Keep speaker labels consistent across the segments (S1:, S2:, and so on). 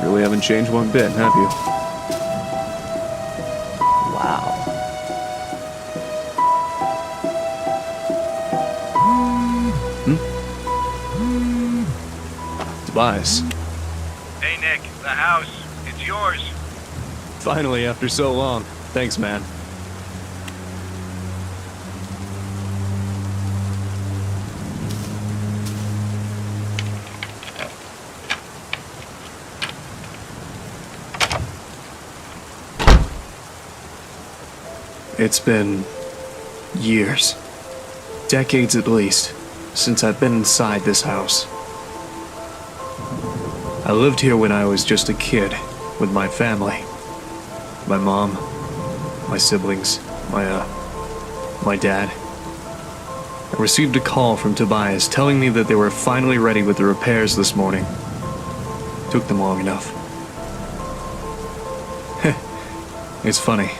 S1: Really haven't changed one bit, have you?
S2: Wow.
S1: Tobias.
S3: Hey Nick, the house. It's yours.
S1: Finally, after so long. Thanks, man. It's been years, decades at least, since I've been inside this house. I lived here when I was just a kid with my family. My mom, my siblings, my dad. I received a call from Tobias telling me that they were finally ready with the repairs this morning. Took them long enough. It's funny.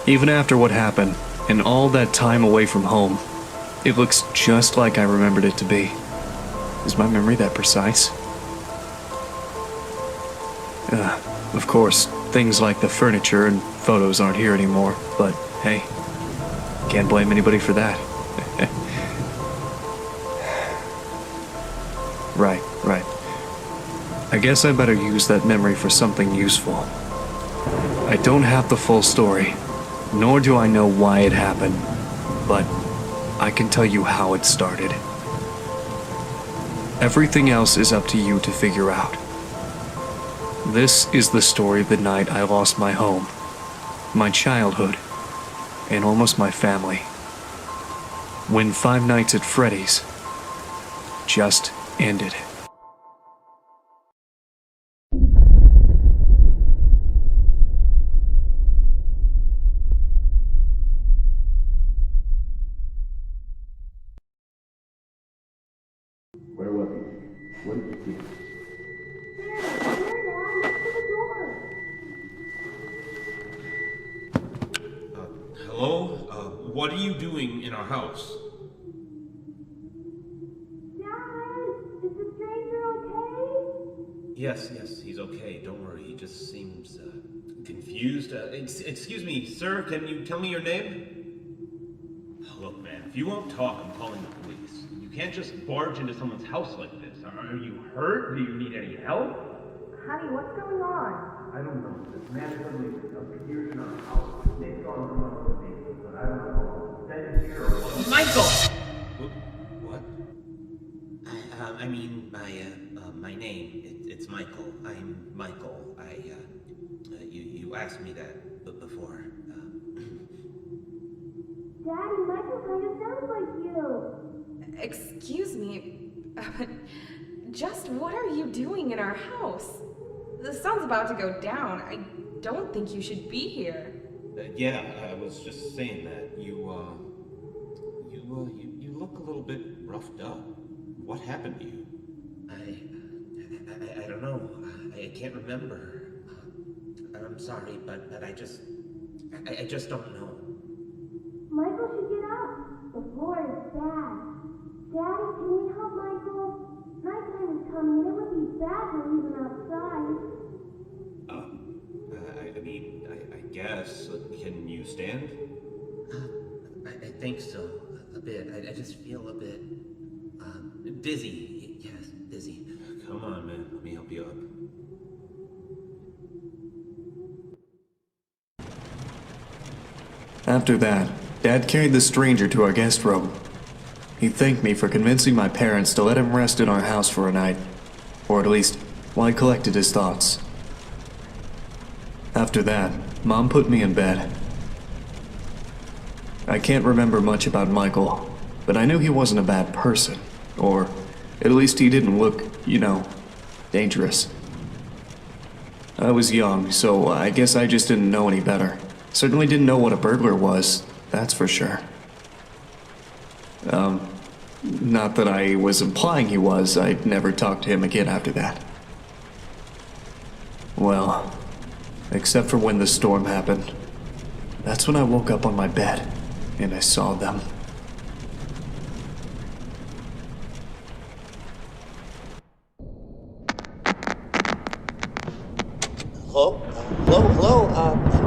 S1: Even after what happened, and all that time away from home, it looks just like I remembered it to be. Is my memory that precise? Of course, things like the furniture and photos aren't here anymore, but hey, can't blame anybody for that. Right. I guess I better use that memory for something useful. I don't have the full story, nor do I know why it happened, but I can tell you how it started. Everything else is up to you to figure out. This is the story of the night I lost my home, my childhood, and almost my family. When Five Nights at Freddy's just ended.
S4: Where was he? What did you see?
S5: Hello? What are you doing in our house?
S6: Dad, is the stranger okay?
S5: Yes, he's okay. Don't worry. He just seems confused. Excuse me, sir. Can you tell me your name? Look, man, if you won't talk, I'm calling the police. You can't just barge into someone's house like this. Are you hurt? Do you need any help?
S6: Honey, what's going on?
S4: I don't know. This man suddenly appeared in our house. Nick's gone from one of the neighbors, but I don't know. Then here or what?
S5: Michael! What? I mean, my name. It's Michael. I'm Michael. You asked me that before.
S6: Daddy, Michael kind of sounds like you.
S2: Excuse me, but just what are you doing in our house? The sun's about to go down. I don't think you should be here.
S5: Yeah, I was just saying that. You look a little bit roughed up. What happened to you? I don't know. I can't remember. I'm sorry, but I just don't know.
S6: Michael should get up. The floor is bad. Daddy, can we help Michael? Nighttime is coming and it would be bad to leave him outside.
S5: I guess. Can you stand? I think so. A bit. I just feel a bit, dizzy. Yes, dizzy. Come on, man. Let me help you up.
S1: After that, Dad carried the stranger to our guest room. He thanked me for convincing my parents to let him rest in our house for a night, or at least while he collected his thoughts. After that, Mom put me in bed. I can't remember much about Michael, but I knew he wasn't a bad person, or at least he didn't look, dangerous. I was young, so I guess I just didn't know any better. Certainly didn't know what a burglar was, that's for sure. Not that I was implying he was. I'd never talked to him again after that. Well, except for when the storm happened. That's when I woke up on my bed, and I saw them.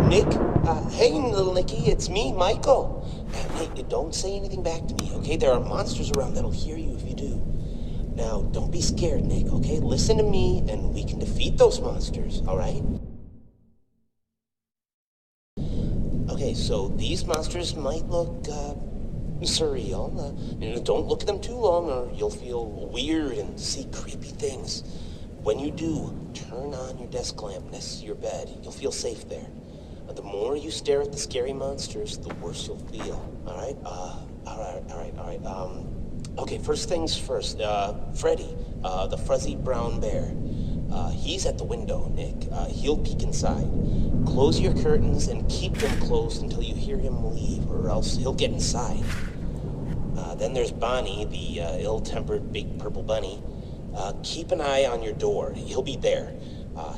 S7: Nick? Hey, little Nicky, it's me, Michael. Hey, don't say anything back to me, okay? There are monsters around that'll hear you if you do. Now, don't be scared, Nick, okay? Listen to me, and we can defeat those monsters, all right? Okay, so these monsters might look, surreal. Don't look at them too long, or you'll feel weird and see creepy things. When you do, turn on your desk lamp next to your bed. You'll feel safe there. The more you stare at the scary monsters, the worse you'll feel. All right? All right. Okay, first things first. Freddy, the fuzzy brown bear. He's at the window, Nick. He'll peek inside. Close your curtains and keep them closed until you hear him leave, or else he'll get inside. Then there's Bonnie, the ill-tempered big purple bunny. Keep an eye on your door. He'll be there.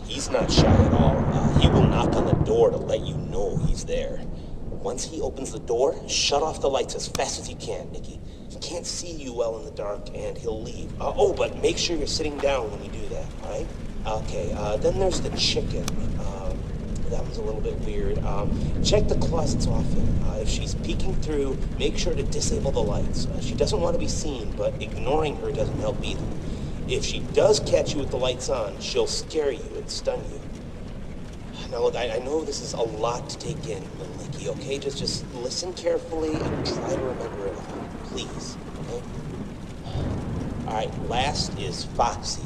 S7: He's not shy at all. He will knock on the door to let you know he's there. Once he opens the door, shut off the lights as fast as you can, Nicky. He can't see you well in the dark, and he'll leave. But make sure you're sitting down when you do that, all right? Okay, then there's the chicken. That was a little bit weird. Check the closets often. If she's peeking through, make sure to disable the lights. She doesn't want to be seen, but ignoring her doesn't help either. If she does catch you with the lights on, she'll scare you and stun you. Now look, I know this is a lot to take in, little Nicky, okay? Just listen carefully and try to remember it all, please, okay? All right, last is Foxy.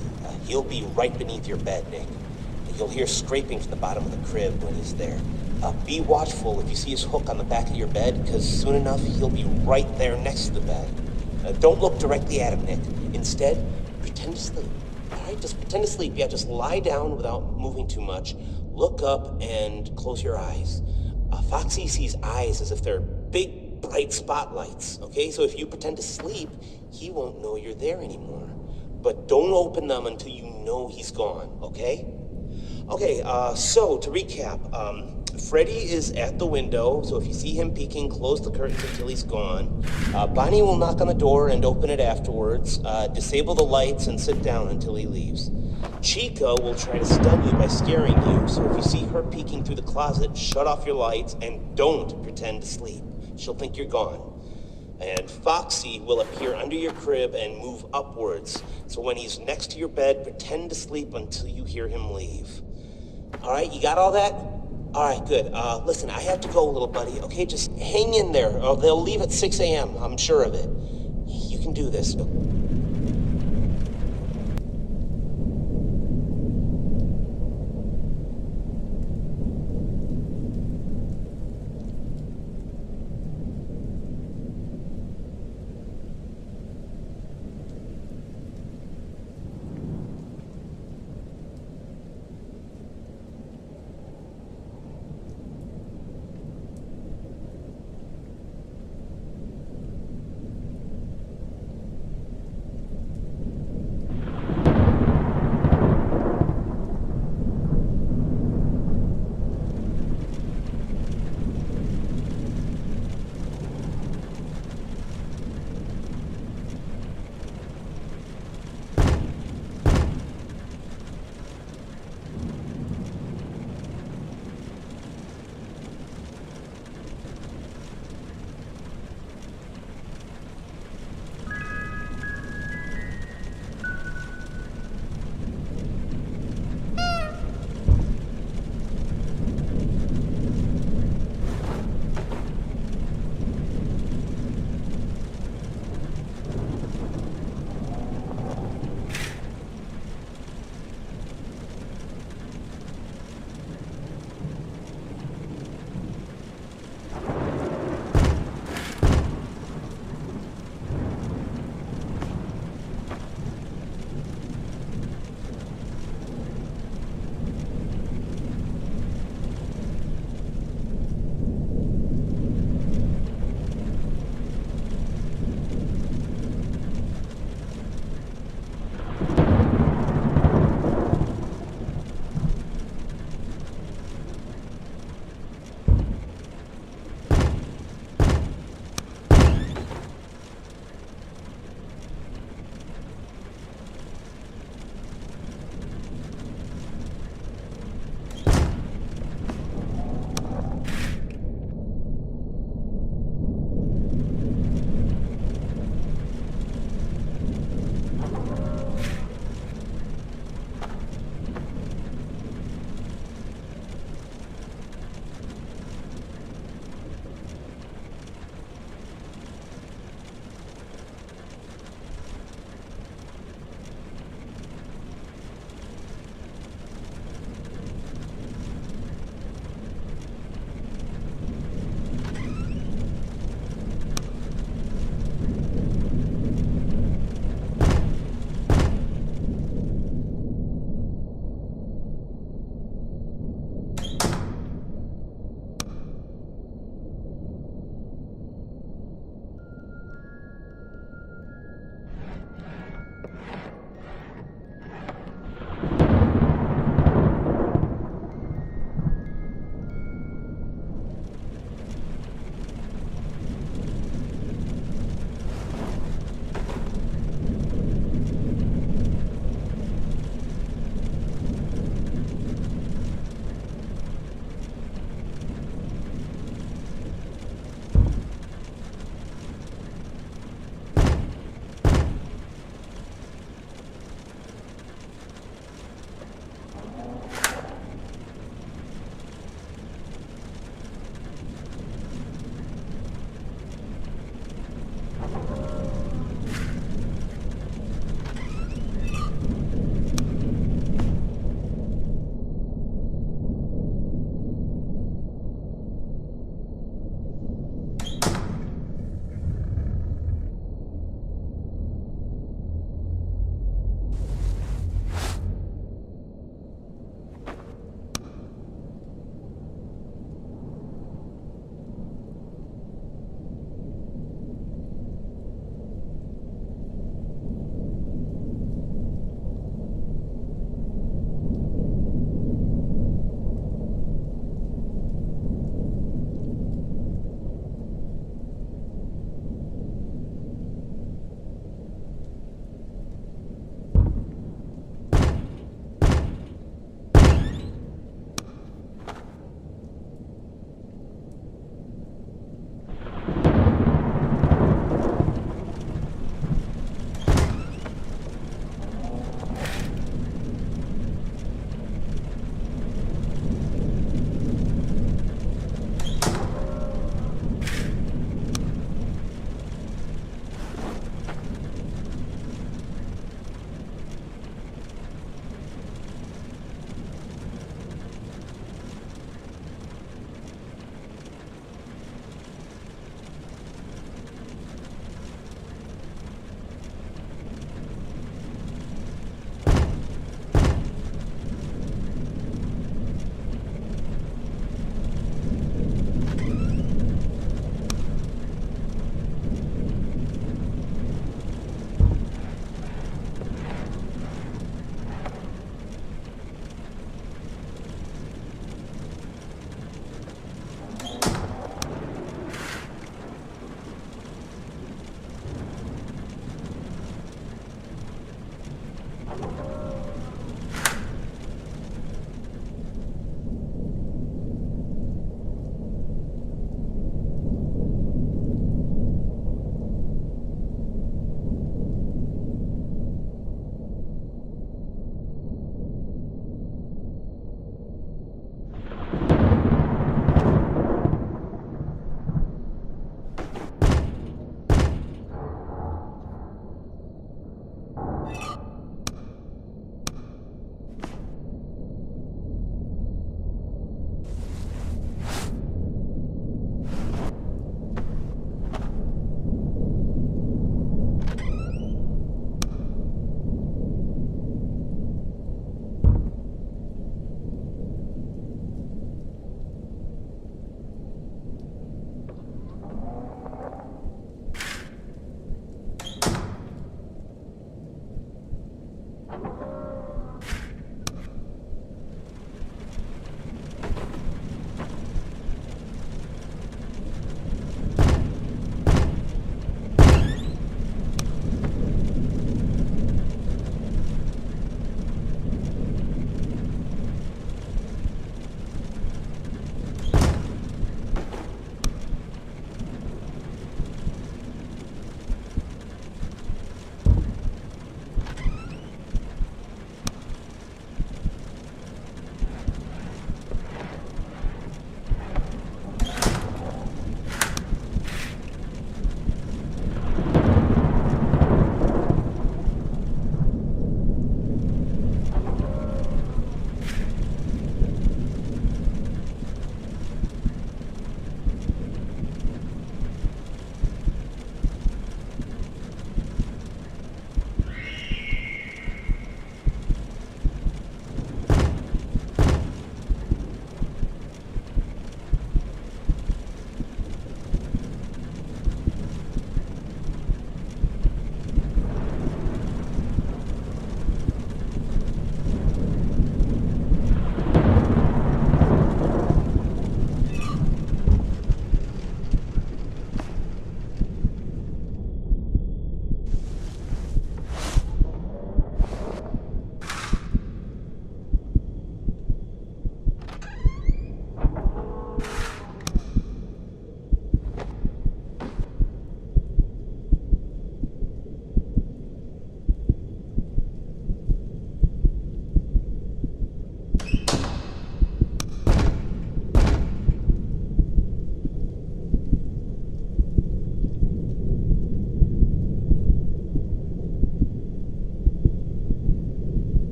S7: He'll be right beneath your bed, Nick. You'll hear scraping from the bottom of the crib when he's there. Be watchful if you see his hook on the back of your bed, because soon enough, he'll be right there next to the bed. Don't look directly at him, Nick. Instead, pretend to sleep. All right, just pretend to sleep. Yeah, just lie down without moving too much. Look up and close your eyes. Foxy sees eyes as if they're big, bright spotlights, okay? So if you pretend to sleep, he won't know you're there anymore. But don't open them until you know he's gone, okay? Okay, so to recap, Freddy is at the window, so if you see him peeking, close the curtains until he's gone. Bonnie will knock on the door and open it afterwards. Disable the lights and sit down until he leaves. Chica will try to stun you by scaring you, so if you see her peeking through the closet, shut off your lights and don't pretend to sleep. She'll think you're gone. And Foxy will appear under your crib and move upwards, so when he's next to your bed, pretend to sleep until you hear him leave. All right, you got all that? All right, good. Listen, I have to go, little buddy, okay? Just hang in there, or they'll leave at 6 a.m., I'm sure of it. You can do this.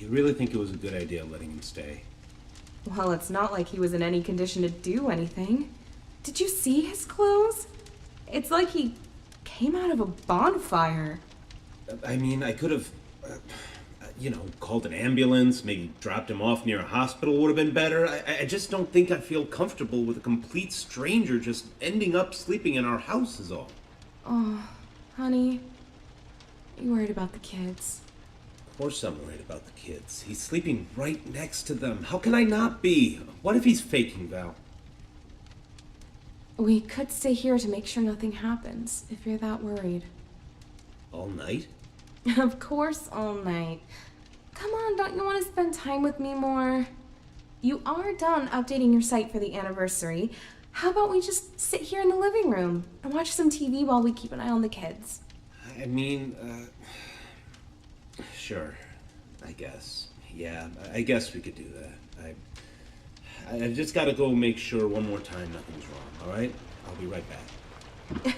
S5: You really think it was a good idea letting him stay?
S2: Well, it's not like he was in any condition to do anything. Did you see his clothes? It's like he came out of a bonfire.
S5: I mean, I could have, called an ambulance, maybe dropped him off near a hospital would have been better. I just don't think I feel comfortable with a complete stranger just ending up sleeping in our house is all.
S2: Oh, honey, you worried about the kids?
S5: Of course I'm worried about the kids. He's sleeping right next to them. How can I not be? What if he's faking, Val?
S2: We could stay here to make sure nothing happens, if you're that worried.
S5: All night?
S2: Of course, all night. Come on, don't you want to spend time with me more? You are done updating your site for the anniversary. How about we just sit here in the living room and watch some TV while we keep an eye on the kids?
S5: I mean, sure, I guess. Yeah, I guess we could do that. I've just got to go make sure one more time nothing's wrong, all right? I'll be right back.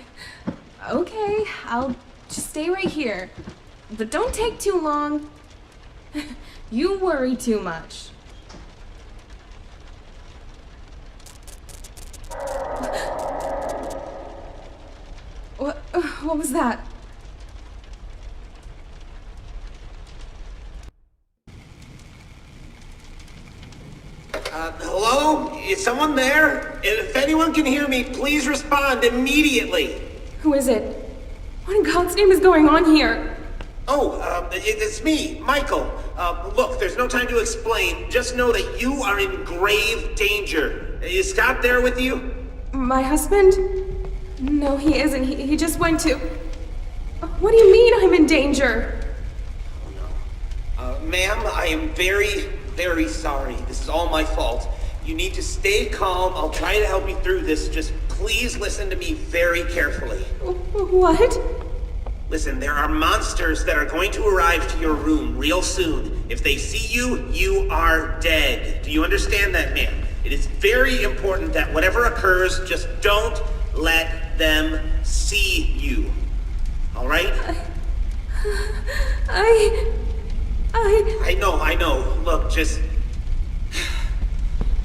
S2: Okay, I'll just stay right here. But don't take too long. You worry too much. What was that?
S7: Hello? Is someone there? If anyone can hear me, please respond immediately.
S2: Who is it? What in God's name is going on here?
S7: It's me, Michael. Look, there's no time to explain. Just know that you are in grave danger. Is Scott there with you?
S2: My husband? No, he isn't. He just went to... What do you mean I'm in danger?
S7: Ma'am, I am very, very sorry. This is all my fault. You need to stay calm. I'll try to help you through this. Just please listen to me very carefully.
S2: What?
S7: Listen, there are monsters that are going to arrive to your room real soon. If they see you, you are dead. Do you understand that, ma'am? It is very important that whatever occurs, just don't let them see you. All right? I know. Look, just...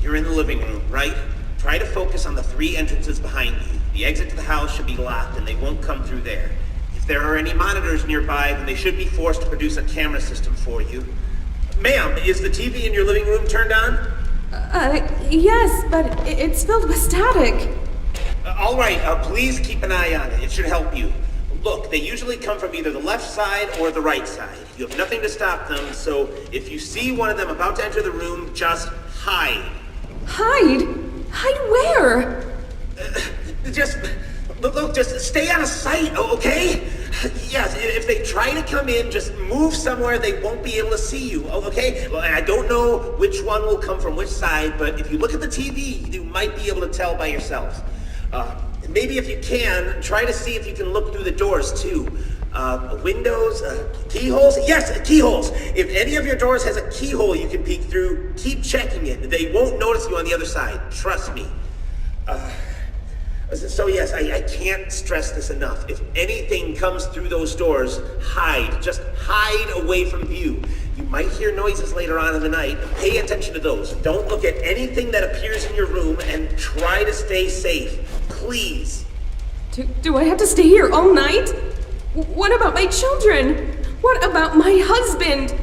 S7: You're in the living room, right? Try to focus on the 3 entrances behind you. The exit to the house should be locked and they won't come through there. If there are any monitors nearby, then they should be forced to produce a camera system for you. Ma'am, is the TV in your living room turned on?
S2: Yes, but it's filled with static.
S7: All right, please keep an eye on it. It should help you. Look, they usually come from either the left side or the right side. You have nothing to stop them, so if you see one of them about to enter the room, just hide.
S2: Hide? Hide where?
S7: Just stay out of sight, okay? Yes, if they try to come in, just move somewhere they won't be able to see you, okay? Well, I don't know which one will come from which side, but if you look at the TV, you might be able to tell by yourself. Maybe if you can, try to see if you can look through the doors too. Windows, keyholes? Yes, keyholes. If any of your doors has a keyhole you can peek through, keep checking it. They won't notice you on the other side, trust me. So yes, I can't stress this enough. If anything comes through those doors, hide. Just hide away from view. You might hear noises later on in the night. Pay attention to those. Don't look at anything that appears in your room and try to stay safe. Please.
S2: Do I have to stay here all night? What about my children? What about my husband?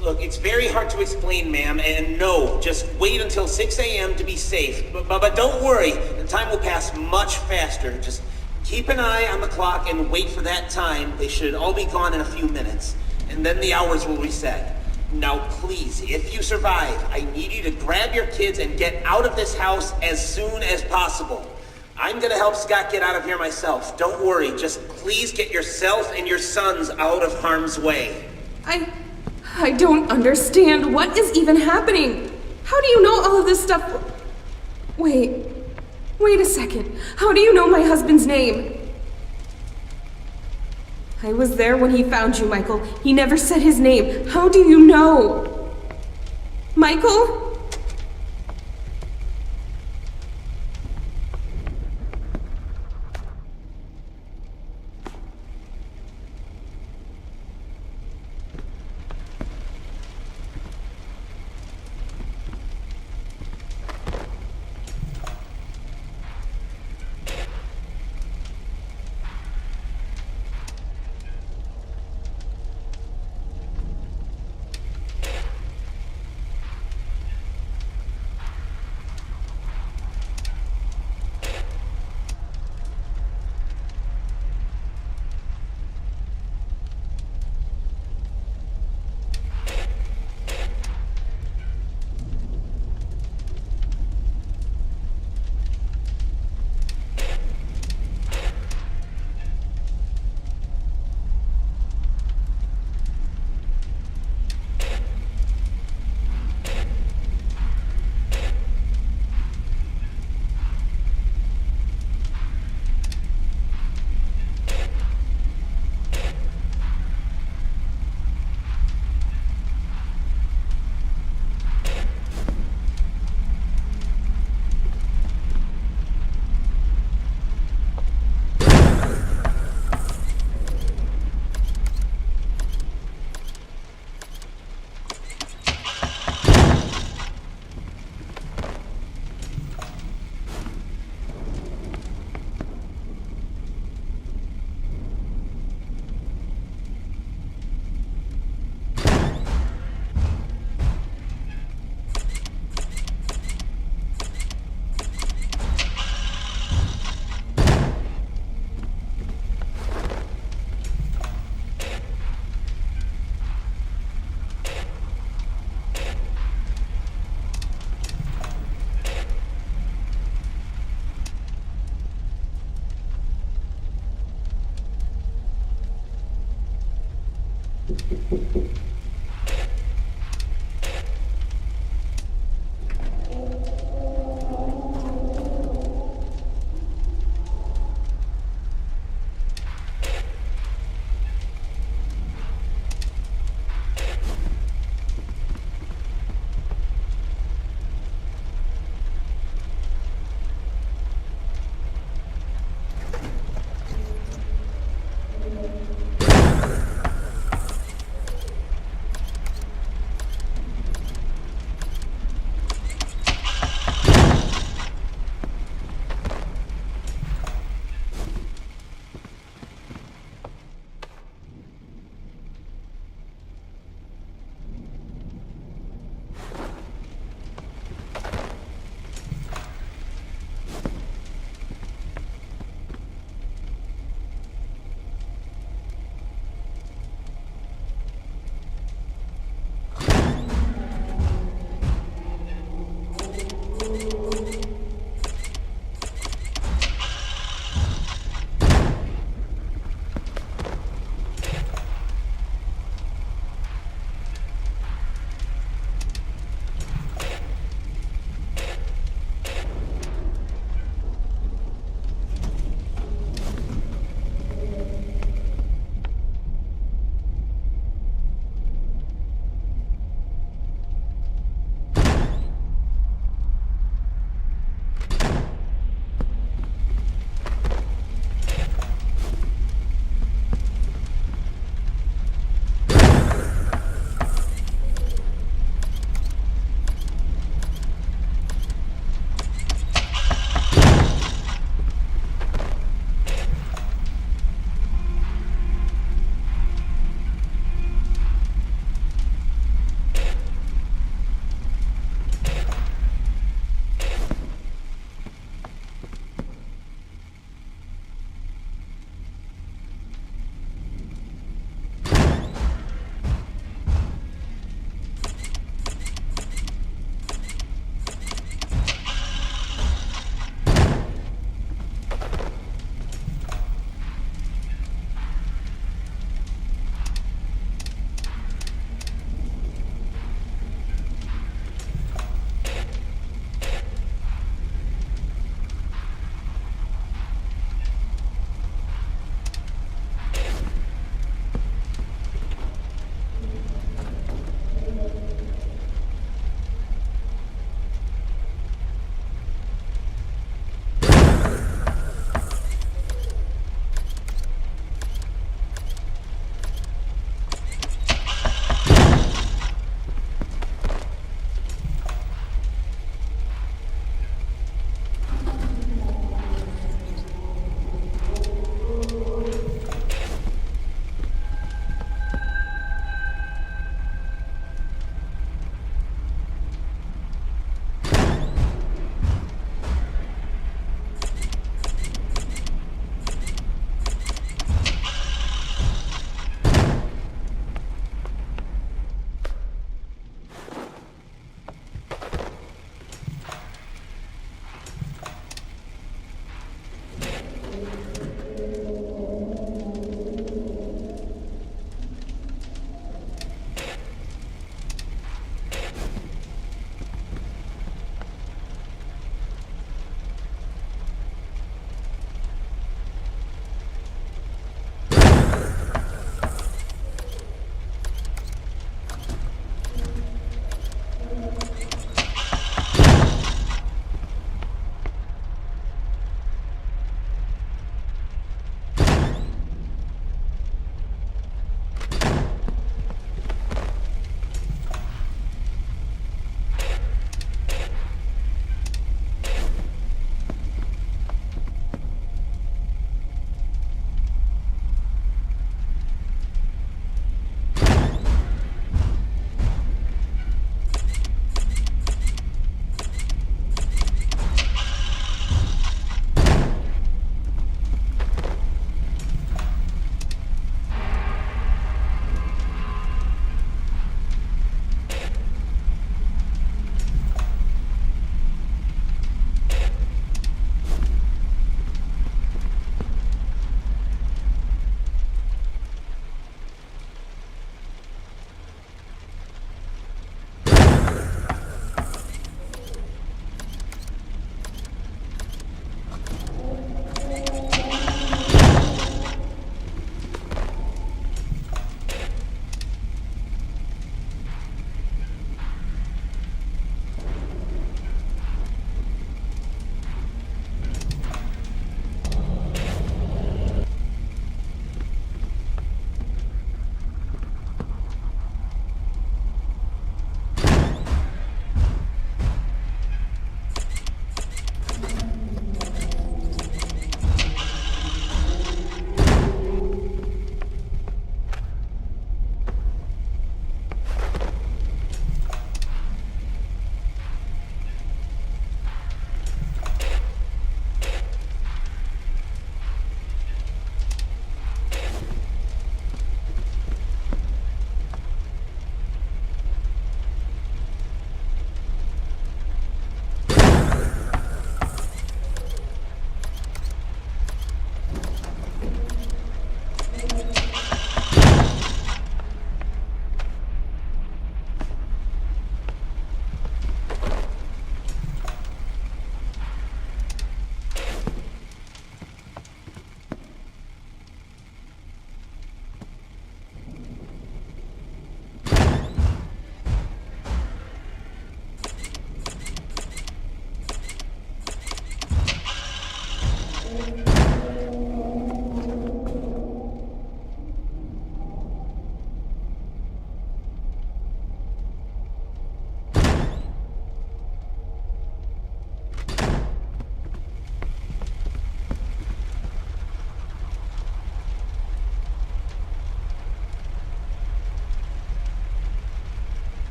S7: Look, it's very hard to explain, ma'am, and no, just wait until 6 a.m. to be safe. But don't worry, the time will pass much faster. Just keep an eye on the clock and wait for that time. They should all be gone in a few minutes, and then the hours will reset. Now, please, if you survive, I need you to grab your kids and get out of this house as soon as possible. I'm gonna help Scott get out of here myself. Don't worry, just please get yourself and your sons out of harm's way.
S2: I don't understand. What is even happening? How do you know all of this stuff? Wait a second. How do you know my husband's name? I was there when he found you, Michael. He never said his name. How do you know? Michael?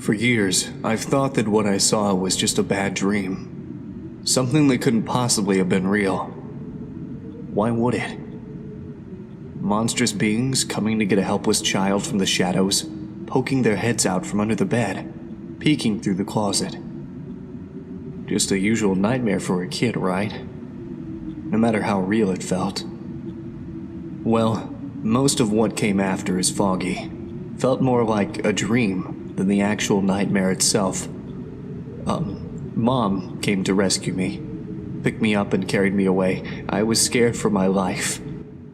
S1: For years, I've thought that what I saw was just a bad dream. Something that couldn't possibly have been real. Why would it? Monstrous beings coming to get a helpless child from the shadows, poking their heads out from under the bed, peeking through the closet. Just a usual nightmare for a kid, right? No matter how real it felt. Well, most of what came after is foggy. Felt more like a dream than the actual nightmare itself. Mom came to rescue me, picked me up and carried me away. I was scared for my life.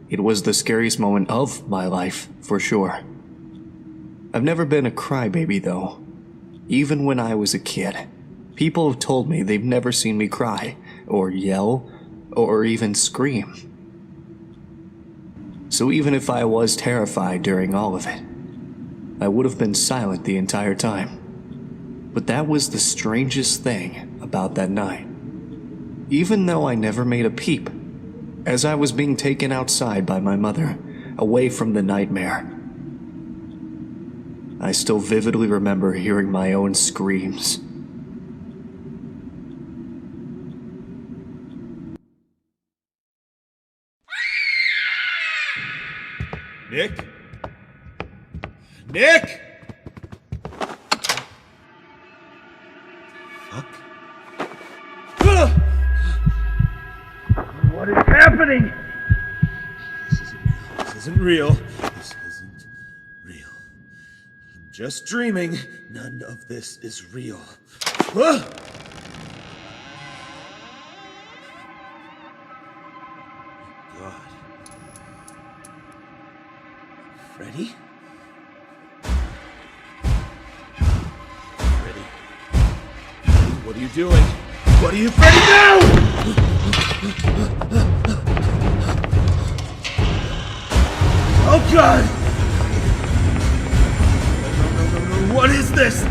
S1: It was the scariest moment of my life, for sure. I've never been a crybaby, though. Even when I was a kid, people have told me they've never seen me cry, or yell, or even scream. So even if I was terrified during all of it, I would have been silent the entire time. But that was the strangest thing about that night. Even though I never made a peep, as I was being taken outside by my mother, away from the nightmare, I still vividly remember hearing my own screams.
S5: Nick? Nick! Fuck.
S3: What is happening?
S5: This isn't real. This isn't real. I'm just dreaming. None of this is real. Ah! God. Freddy? Freddy? What are you doing? What are you, Freddy? No! Oh God! No. What is this?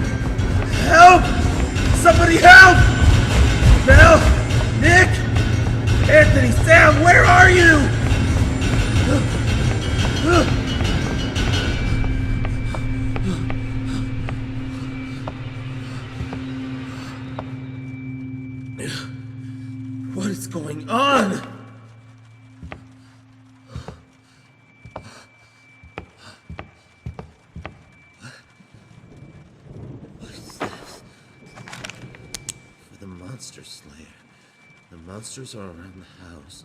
S5: Help! Somebody help! Mel! Nick! Anthony! Sam! Where are you? What is going on? Monster Slayer. The monsters are around the house.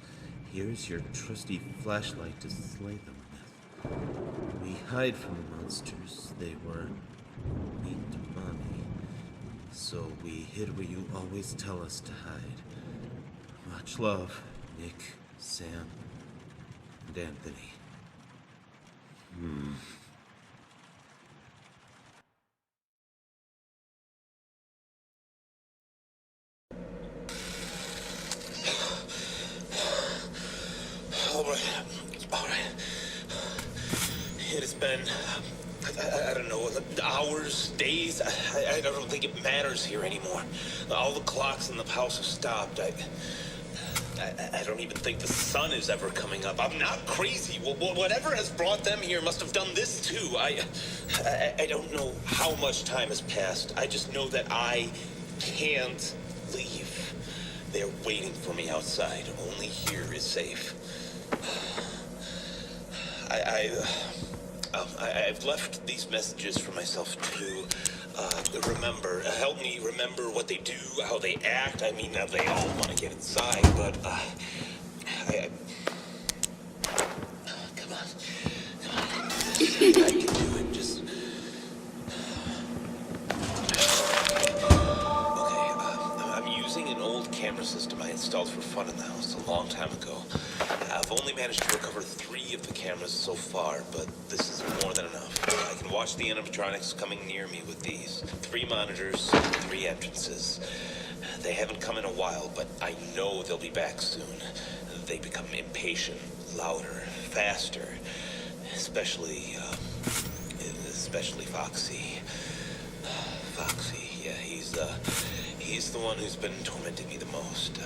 S5: Here's your trusty flashlight to slay them with. We hide from the monsters. They were weak to Mommy. So we hid where you always tell us to hide. Much love, Nick, Sam, and Anthony. All right. It has been, I don't know, hours, days. I don't think it matters here anymore. All the clocks in the house have stopped. I don't even think the sun is ever coming up. I'm not crazy. Whatever has brought them here must have done this too. I don't know how much time has passed. I just know that I can't leave. They're waiting for me outside. Only here is safe. I've left these messages for myself to remember. Help me remember what they do, how they act. I mean, they all want to get inside, but come on. I can do it. Just okay. I'm using an old camera system I installed for fun in the house a long time ago. I've only managed to recover 3 of the cameras so far, but this is more than enough. I can watch the animatronics coming near me with these. 3 monitors, 3 entrances. They haven't come in a while, but I know they'll be back soon. They become impatient, louder, faster. Especially Foxy. Foxy, yeah, he's the one who's been tormenting me the most.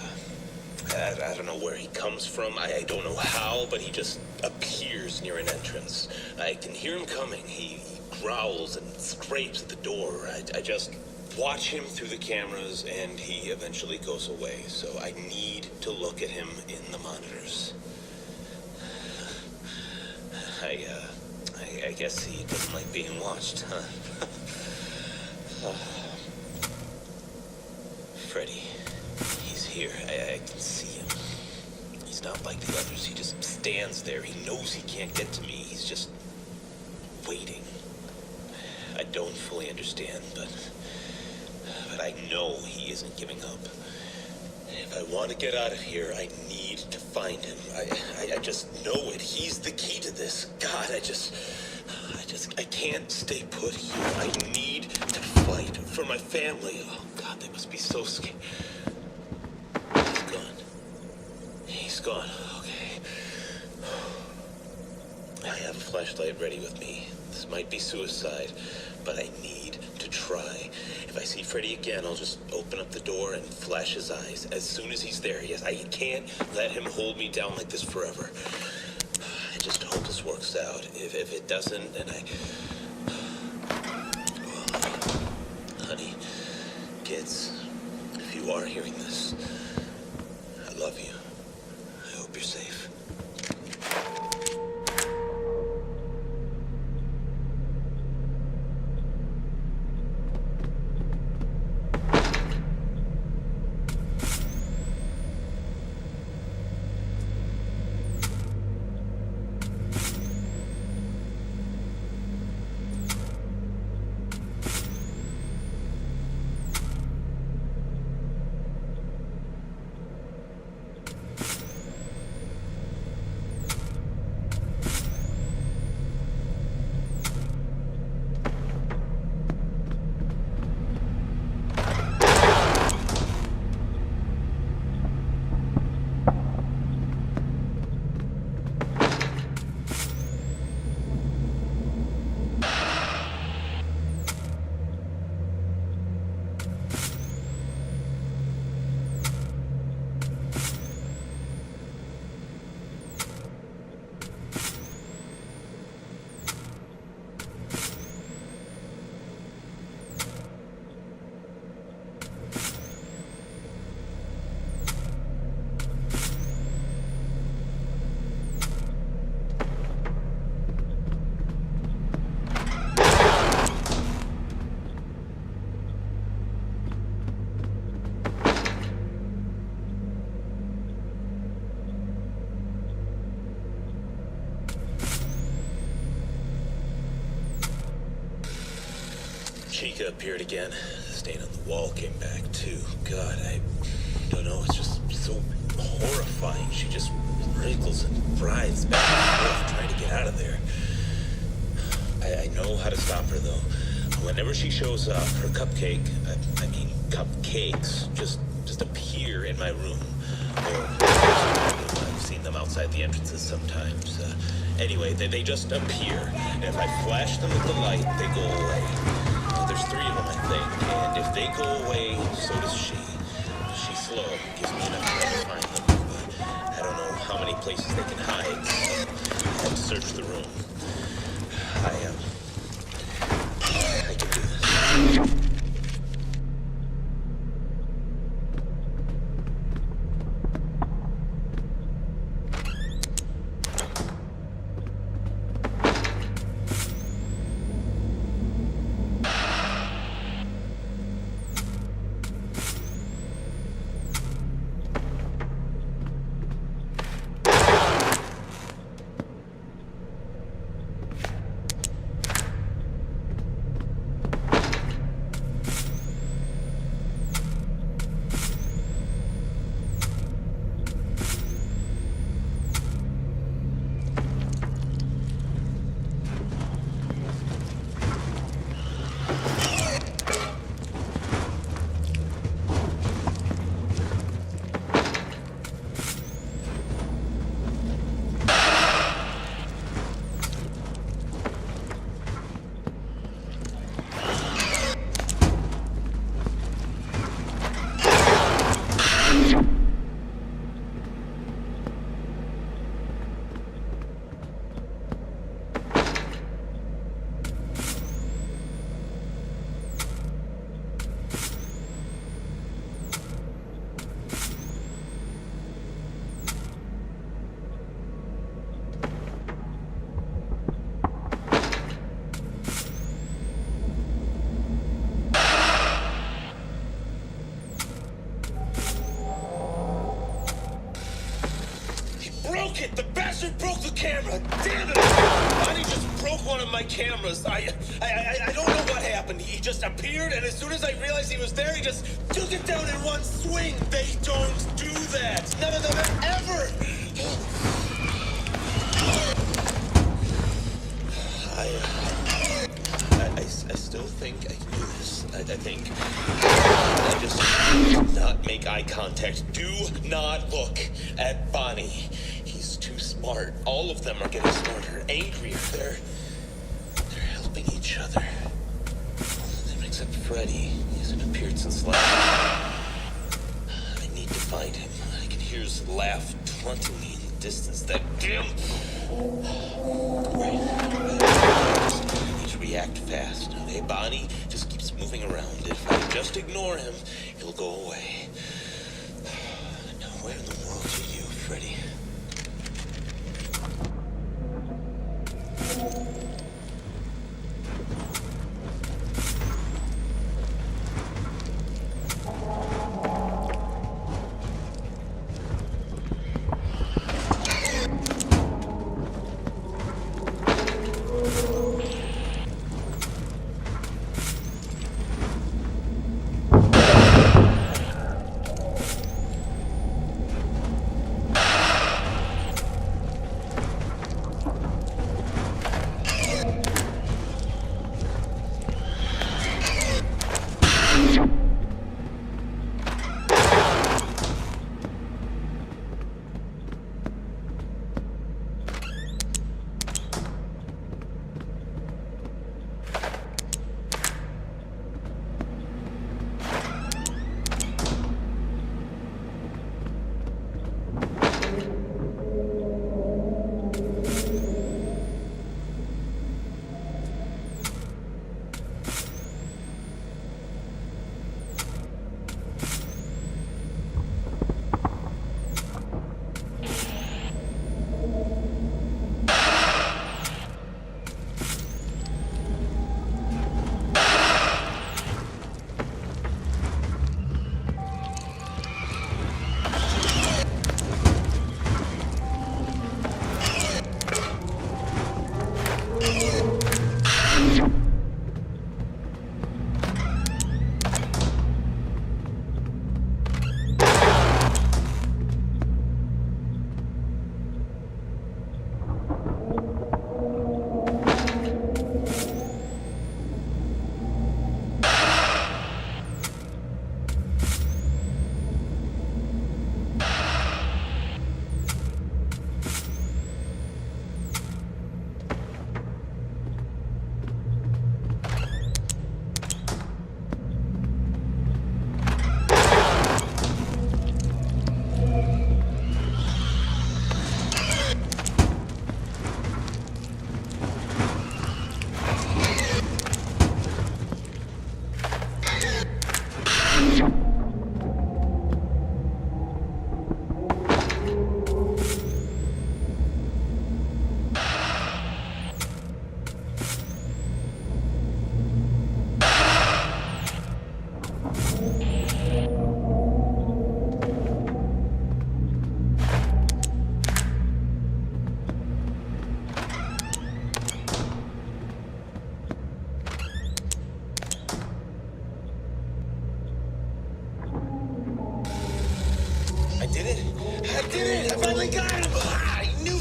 S5: I don't know where he comes from. I don't know how, but he just appears near an entrance. I can hear him coming. He
S7: growls and scrapes at the door. I just watch him through the cameras, and he eventually goes away. So I need to look at him in the monitors. I guess he doesn't like being watched, huh? Freddy, he's here. I can see him. He's not like the others. He just stands there. He knows he can't get to me. He's just waiting. I don't fully understand, but I know he isn't giving up. If I want to get out of here, I need to find him. I just know it. He's the key to this. God, I can't stay put here. I need to fight for my family. Oh, God, they must be so scared. He's gone. He's gone. Okay. I have a flashlight ready with me. This might be suicide, but I need to try. If I see Freddy again, I'll just open up the door and flash his eyes as soon as he's there. Yes, I can't let him hold me down like this forever. I just hope this works out. If it doesn't, then honey, kids, if you are hearing this, I love you. I hope you're safe. Chica appeared again. The stain on the wall came back too. God, I don't know. It's just so horrifying. She just wriggles and writhes back and forth trying to get out of there. I know how to stop her though. Whenever she shows up, her cupcakes just appear in my room. Or I've seen them outside the entrances sometimes. Anyway, they just appear. And if I flash them with the light, they go away. There's 3 of them, I think, and if they go away, so does she. She's slow, gives me enough time to find them, but I don't know how many places they can hide, so I have to search the room. I can do this. broke it! The bastard broke the camera! Damn it! Bonnie just broke one of my cameras. I don't know what happened. He just appeared, and as soon as I realized he was there, he just took it down in one swing. They don't do that. None of them ever. I still think I can do this. I think. I just do not make eye contact. Do not look at Bonnie. He's too smart. All of them are getting smarter, angrier. They're helping each other. All of them except Freddy. He hasn't appeared since last. I need to find him. I can hear his laugh taunting me in the distance. That damn. Right. I need to react fast. Okay, Bonnie just keeps moving around. If I just ignore him, he'll go away. Now, where in the world are you, Freddy?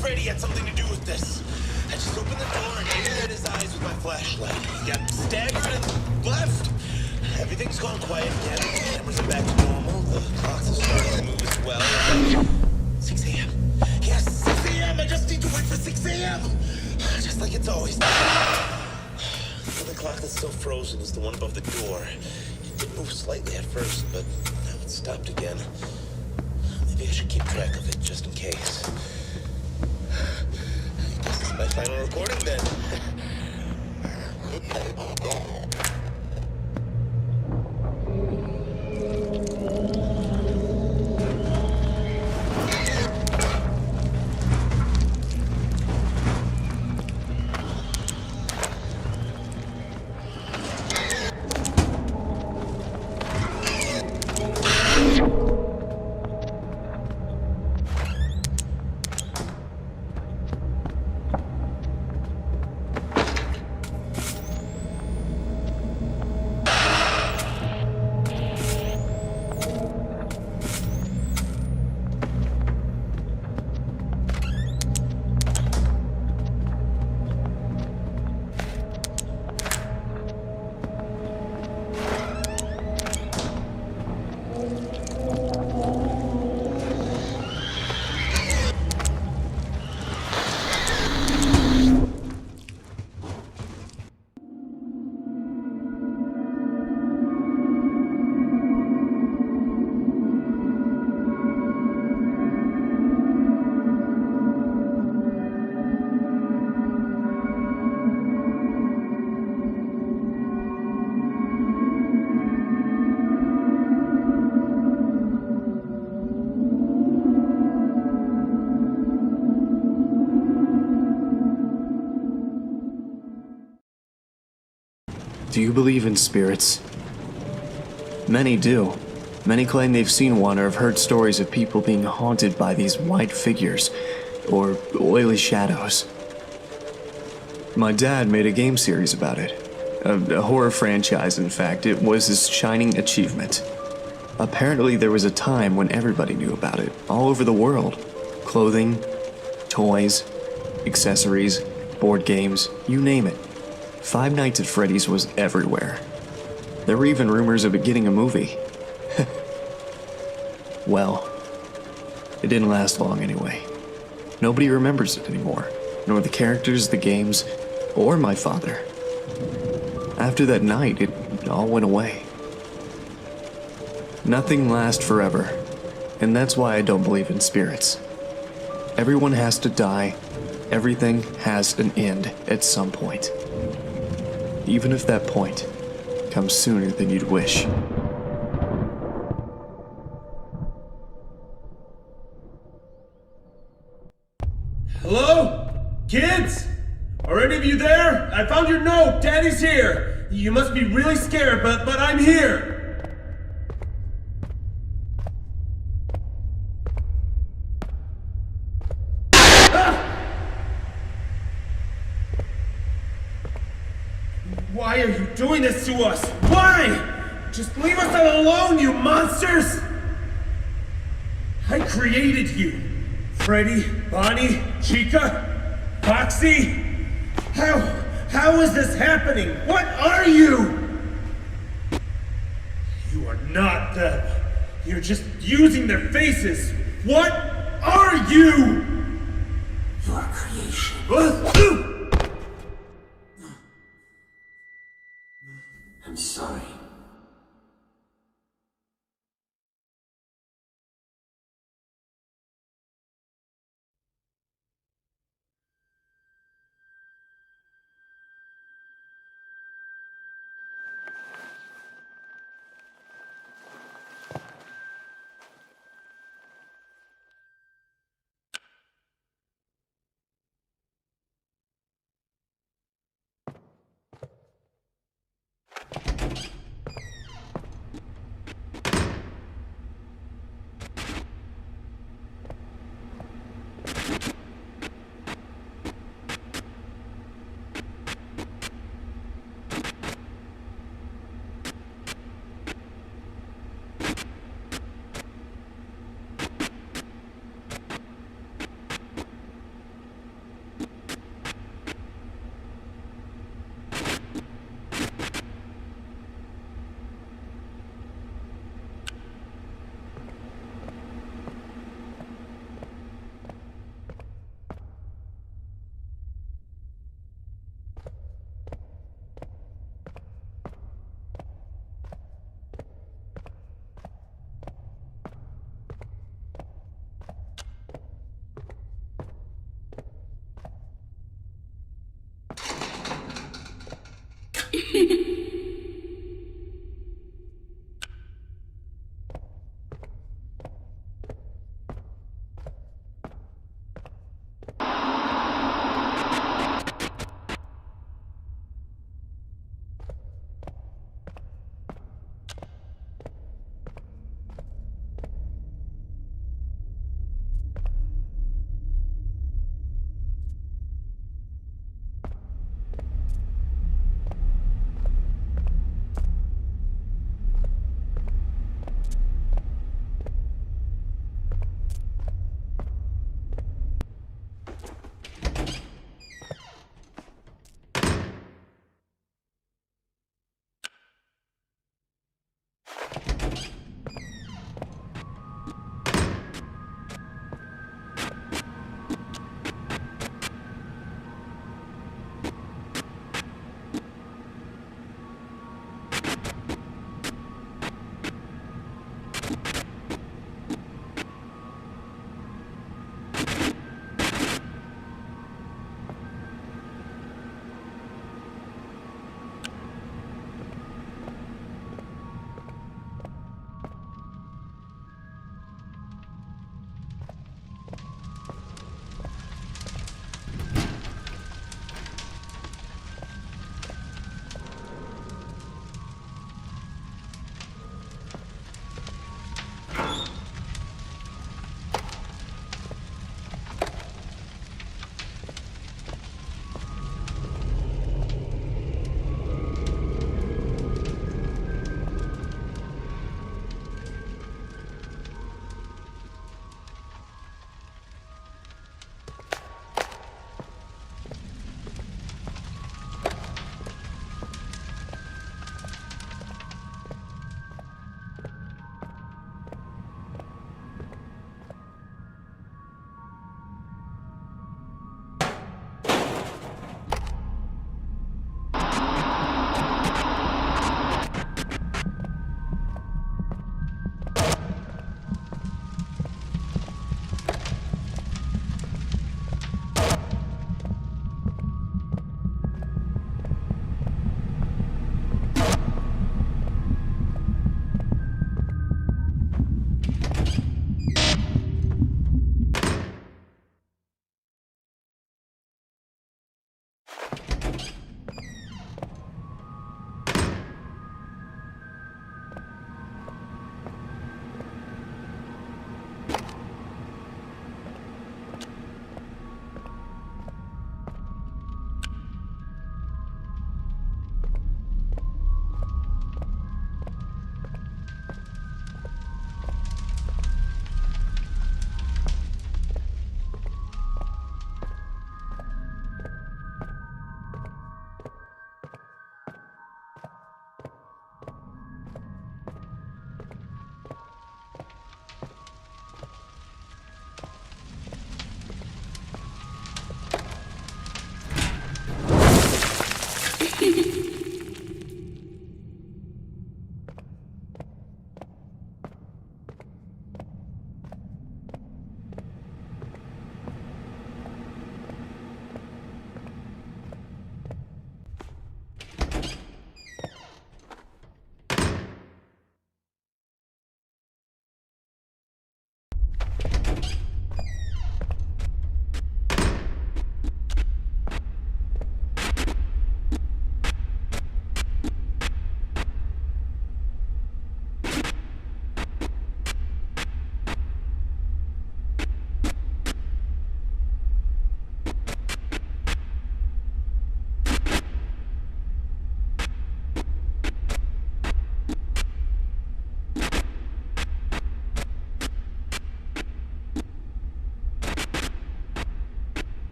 S7: Freddy had something to do with this. I just opened the door and aimed at his eyes with my flashlight. He got staggered and left. Everything's gone quiet again. The cameras are back to normal. The clocks are starting to move as well. 6 a.m. Yes, 6 a.m. I just need to wait for 6 a.m. Just like it's always been. The only clock that's still frozen is the one above the door. It did move slightly at first, but now it's stopped again. Maybe I should keep track of it, just in case. I guess this is my final recording, then.
S1: Do you believe in spirits? Many do. Many claim they've seen one or have heard stories of people being haunted by these white figures, or oily shadows. My dad made a game series about it. A horror franchise, in fact. It was his shining achievement. Apparently there was a time when everybody knew about it, all over the world. Clothing, toys, accessories, board games, you name it. Five Nights at Freddy's was everywhere. There were even rumors of it getting a movie. Well, it didn't last long anyway. Nobody remembers it anymore, nor the characters, the games, or my father. After that night, it all went away. Nothing lasts forever, and that's why I don't believe in spirits. Everyone has to die. Everything has an end at some point. Even if that point comes sooner than you'd wish.
S5: Hello? Kids? Are any of you there? I found your note. Daddy's here. You must be really scared, but I'm here. Why are you doing this to us? Why? Just leave us alone, you monsters! I created you. Freddy, Bonnie, Chica, Foxy. How is this happening? What are you? You are not them. You're just using their faces. What are you?
S7: Your creation. I'm sorry.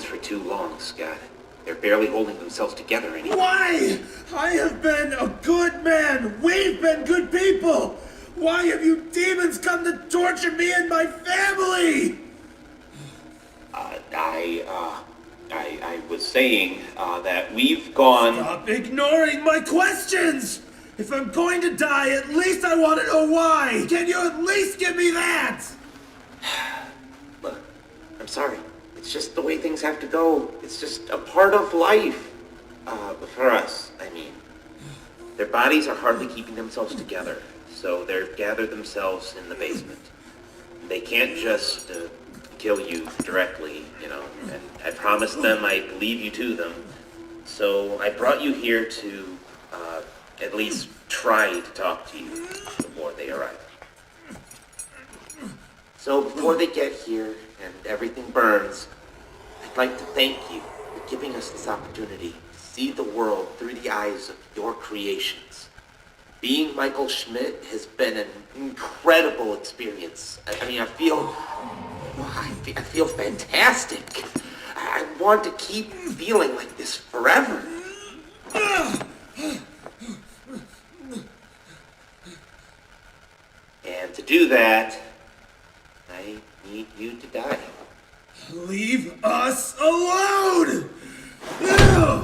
S7: for too long, Scott. They're barely holding themselves together anymore.
S8: Why? I have been a good man. We've been good people. Why have you demons come to torture me and my family?
S7: I was saying, that we've gone...
S8: Stop ignoring my questions! If I'm going to die, at least I want to know why! Can you at least give me that?
S7: Look, I'm sorry. It's just the way things have to go. It's just a part of life. For us, I mean. Their bodies are hardly keeping themselves together, so they've gathered themselves in the basement. They can't just, kill you directly, you know, and I promised them I'd leave you to them. So I brought you here to, at least try to talk to you before they arrive. So before they get here and everything burns, I'd like to thank you for giving us this opportunity to see the world through the eyes of your creations. Being Michael Schmidt has been an incredible experience. I mean, I feel fantastic. I want to keep feeling like this forever. And to do that, I need you to die.
S8: Leave us alone! Ew!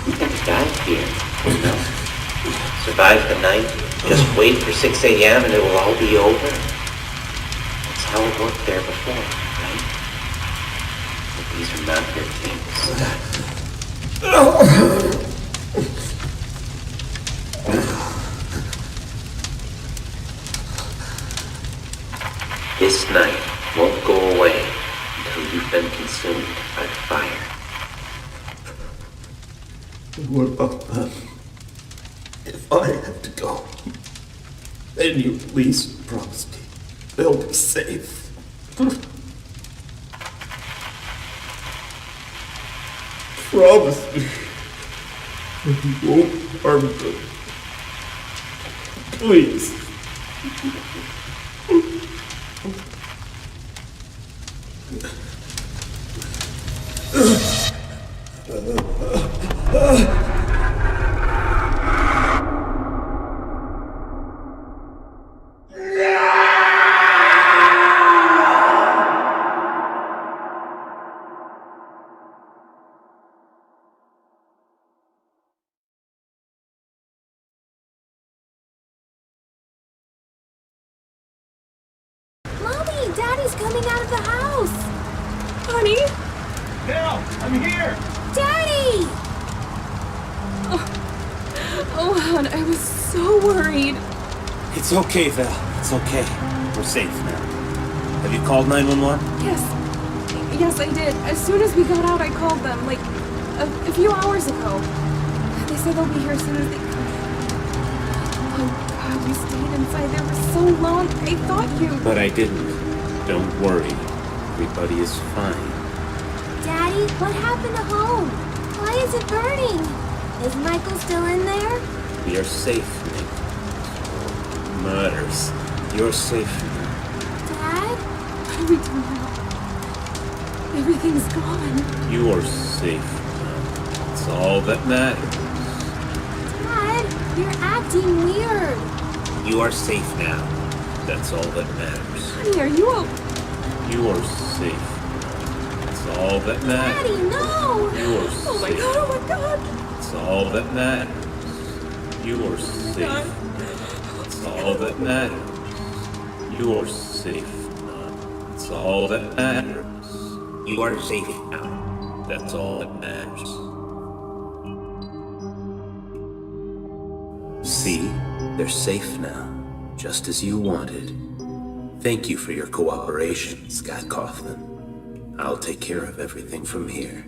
S7: You can die here, you know? Survive the night, just wait for 6 a.m. and it will all be over. That's how it worked there before, right? But these are not your kings. This night won't go away until you've been consumed by the fire.
S8: What about that? If I have to go, then you at least promise me they'll be safe. Promise me that you won't harm them. Please.
S6: Mommy, Daddy's coming out of the house.
S2: Honey?
S3: Val, I'm here!
S6: Daddy!
S2: Oh, hon, I was so worried.
S5: It's okay, Val. It's okay. We're safe now. Have you called 911?
S2: Yes, I did. As soon as we got out, I called them, like, a few hours ago. They said they'll be here as soon as they could. Oh, God, you stayed inside there for so long. I thought you...
S5: But I didn't. Don't worry. Everybody is fine.
S6: Daddy, what happened to home? Why is it burning? Is Michael still in there?
S5: We are safe, Nick. Matters. You're safe now.
S6: Dad?
S2: What do we do now? Everything's gone.
S5: You are safe now. It's all that matters.
S6: Dad, you're acting weird.
S5: You are safe now. That's all that matters.
S2: Honey, are you okay?
S5: You are safe. That's all that matters.
S6: Daddy, no!
S5: You are
S2: Oh my
S5: safe.
S2: God, oh my God!
S5: That's all that matters. You are safe.
S2: God.
S5: That's all that matters. You are safe. That's all that matters. You are safe now. That's all that matters. See? They're safe now. Just as you wanted. Thank you for your cooperation, Scott Coughlin. I'll take care of everything from here.